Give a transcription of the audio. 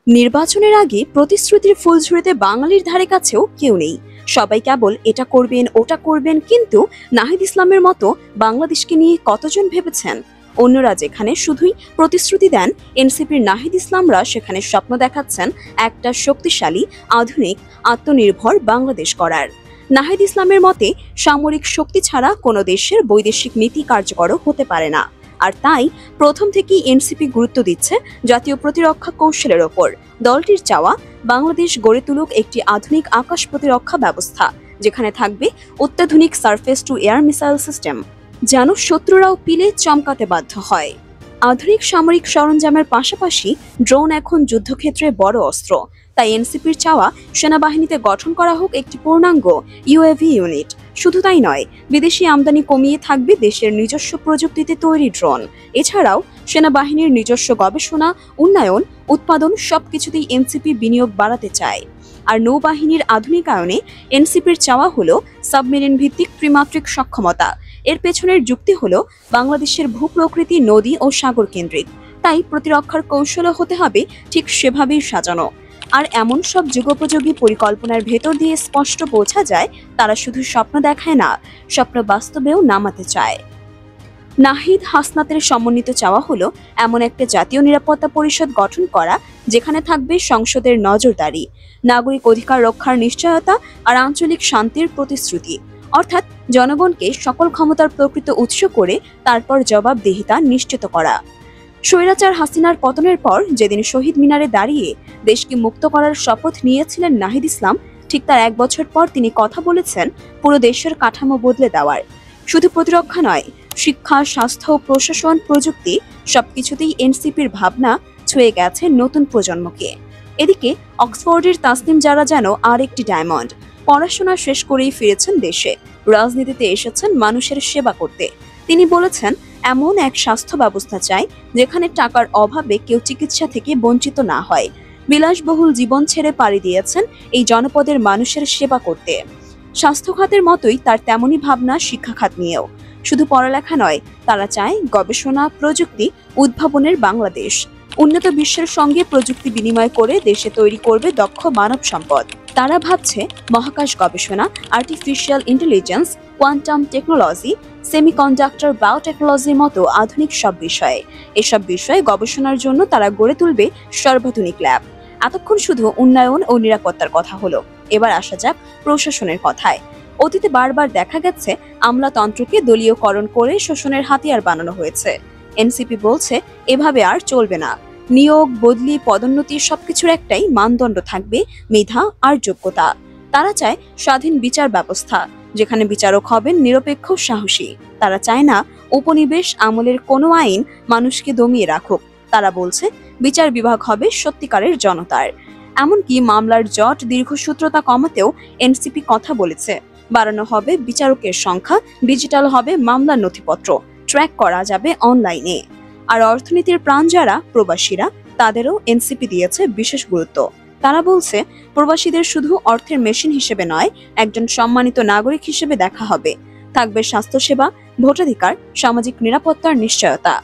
নির্বাচনের আগে প্রতিশ্রুতির ফুলঝুরিতে বাঙালির ধারে কাছেও কেউ নেই। সবাই কেবল এটা করবেন ওটা করবেন, কিন্তু নাহিদ ইসলামের মতো বাংলাদেশকে নিয়ে কতজন ভেবেছেন? অন্যরা যেখানে শুধুই প্রতিশ্রুতি দেন, এনসিপির নাহিদ ইসলামরা সেখানে স্বপ্ন দেখাচ্ছেন একটা শক্তিশালী, আধুনিক, আত্মনির্ভর বাংলাদেশ করার। নাহিদ ইসলামের মতে সামরিক শক্তি ছাড়া কোনো দেশের বৈদেশিক নীতি কার্যকর হতে পারে না। আর তাই প্রথম থেকেই এনসিপি গুরুত্ব দিচ্ছে জাতীয় প্রতিরক্ষা কৌশলের ওপর। দলটির চাওয়া বাংলাদেশ গড়ে তুলুক একটি আধুনিক আকাশ প্রতিরক্ষা ব্যবস্থা, যেখানে থাকবে অত্যাধুনিক surface two air missile system, যেন শত্রুরাও পিলে চমকাতে বাধ্য হয়। আধুনিক সামরিক সরঞ্জামের পাশাপাশি ড্রোন এখন যুদ্ধক্ষেত্রে বড় অস্ত্র। তাই এনসিপির চাওয়া সেনাবাহিনীতে গঠন করা হোক একটি পূর্ণাঙ্গ ইউএভি ইউনিট। শুধু তাই নয়, বিদেশি আমদানি কমিয়ে থাকবে দেশের নিজস্ব প্রযুক্তিতে তৈরি ড্রোন। এছাড়াও সেনাবাহিনীর নিজস্ব গবেষণা, উন্নয়ন, উৎপাদন সবকিছুতেই এনসিপি বিনিয়োগ বাড়াতে চায়। আর নৌবাহিনীর আধুনিকায়নে এনসিপির চাওয়া হলো সাবমেরিন ভিত্তিক ত্রিমাত্রিক সক্ষমতা। এর পেছনের যুক্তি হলো বাংলাদেশের ভূপ্রকৃতি নদী ও সাগর কেন্দ্রিক, তাই প্রতিরক্ষার কৌশলও হতে হবে ঠিক সেভাবেই সাজানো। আর এমন সব যুগোপযোগী পরিকল্পনার ভেতর দিয়ে স্পষ্ট বোঝা যায় তারা শুধু স্বপ্ন দেখায় না, স্বপ্ন বাস্তবেও নামাতে চায়। নাহিদ হাসনাতের সমন্বিত চাওয়া হলো এমন একটা জাতীয় নিরাপত্তা পরিষদ গঠন করা, যেখানে থাকবে সংসদের নজরদারি, নাগরিক অধিকার রক্ষার নিশ্চয়তা আর আঞ্চলিক শান্তির প্রতিশ্রুতি। অর্থাৎ জনগণকে সকল ক্ষমতার প্রকৃত উৎস করে তারপর জবাবদিহিতা নিশ্চিত করা। স্বৈরাচার হাসিনার পতনের পর যেদিন শহীদ মিনারে দাঁড়িয়ে দেশকে মুক্ত করার শপথ নিয়েছিলেন নাহিদ ইসলাম, ঠিক তার 1 বছর পর তিনি কথা বলেছেন পুরো দেশের কাঠামো বদলে দেওয়ার। শুধু প্রতিরক্ষা নয়, শিক্ষা, স্বাস্থ্য, প্রশাসন, প্রযুক্তি সবকিছুতেই এনসিপির ভাবনা ছুঁয়ে গেছে নতুন প্রজন্মকে। এদিকে অক্সফোর্ডের তাসনিম জারা যেন আর একটি ডায়মন্ড। পড়াশোনা শেষ করেই ফিরেছেন দেশে, রাজনীতিতে এসেছেন মানুষের সেবা করতে। তিনি বলেছেন, এমন এক স্বাস্থ্য ব্যবস্থা চাই যেখানে টাকার অভাবে কেউ চিকিৎসা থেকে বঞ্চিত না হয়। বিলাসবহুল জীবন ছেড়ে পাড়ি দিয়েছেন এই জনপদের মানুষের সেবা করতে। স্বাস্থ্য খাতের মতোই তার তেমনই ভাবনা শিক্ষা খাত নিয়েও। শুধু পড়ালেখা নয়, তারা চায় গবেষণা, প্রযুক্তি, উদ্ভাবনের বাংলাদেশ। উন্নত বিশ্বের সঙ্গে প্রযুক্তি বিনিময় করে দেশে তৈরি করবে দক্ষ মানব সম্পদ। তারা ভাবছে মহাকাশ গবেষণা, artificial intelligence, quantum technology, semiconductor, বায়োটেকনোলজির মতো আধুনিক সব বিষয়ে। এসব বিষয়ে গবেষণার জন্য তারা গড়ে তুলবে সর্বাধুনিক ল্যাব। এতক্ষণ শুধু উন্নয়ন ও নিরাপত্তার কথা হলো, এবার আসা যাক প্রশাসনের কথায়। অতীতে বারবার দেখা গেছে আমলাতন্ত্রকে দলীয়করণ করে শোষণের হাতিয়ার বানানো হয়েছে। এনসিপি বলছে এভাবে আর চলবে না। নিয়োগ, বদলি, পদোন্নতি সবকিছুর একটাই মানদণ্ড থাকবে, মেধা আর যোগ্যতা। তারা চায় স্বাধীন বিচার ব্যবস্থা, যেখানে বিচারক হবেন নিরপেক্ষ, সাহসী। তারা চায় না উপনিবেশ আমলের কোনো আইন মানুষকে দমিয়ে রাখুক। তারা বলছে বিচার বিভাগ হবে সত্যিকারের জনতার। এমনকি মামলার জট, দীর্ঘসূত্রতা কমাতেও এনসিপি কথা বলেছে। বাড়ানো হবে বিচারকের সংখ্যা, ডিজিটাল হবে মামলার নথিপত্র, ট্র্যাক করা যাবে অনলাইনে। আর অর্থনীতির প্রাণ যারা প্রবাসীরা, তাদেরও এনসিপি দিয়েছে বিশেষ গুরুত্ব। তারা বলছে প্রবাসীদের শুধু অর্থের মেশিন হিসেবে নয়, একজন সম্মানিত নাগরিক হিসেবে দেখা হবে। থাকবে স্বাস্থ্যসেবা, ভোটাধিকার, সামাজিক নিরাপত্তার নিশ্চয়তা।